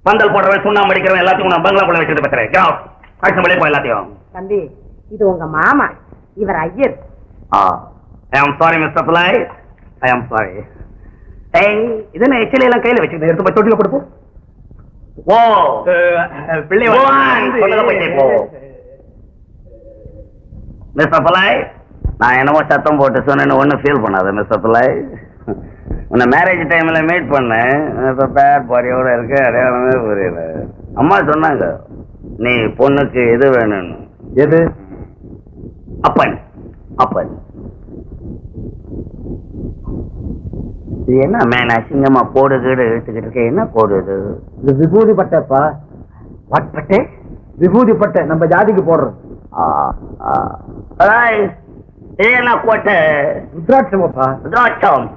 பந்தல் போடுறவன் சுண்ணாம்பு அடிக்கிறவன் எல்லாத்தையும் நான் பங்களாக்குள்ள வச்சுட்டு பத்துறேன். காய்ச்சல் மலையே போ எல்லாத்தையும். தம்பி, இது உங்க மாமா, இவர் ஐயர். ஐ am sorry mister புலை, I am sorry. இது என்ன எச்சில எல்லாம் கையில வச்சுக்கிட்டு எடுத்து போய் தொட்டில கொடுப்போம். ஓ பிள்ளை போ மிஸ்டர் புலை. நான் என்னமோ சத்தம் போட்டு சொன்னேன்னு ஒன்னும் ஃபீல் பண்ணாத மிஸ்டர் புலை. உன்னை மேரேஜ் டைம்ல மீட் பண்ணேன். இப்ப பேட் பாரியோட இருக்கு, அடையாளமே புரியல. அம்மா சொன்னாங்க நீ பொண்ணுக்கு எது வேணும்னு. எது? அப்பன். அப்பன் இது என்ன மேன் அசிங்கமா கோடு கீடு இழுத்துக்கிட்டு இருக்க? என்ன கோடு இது? இது விபூதி பட்டைப்பா. வாட் பட்டை? விபூதி பட்டை, நம்ம ஜாதிக்கு போடுறோம். இது என்ன கோட்டை? ருத்ராட்சமாப்பா. ருத்ராட்சம்.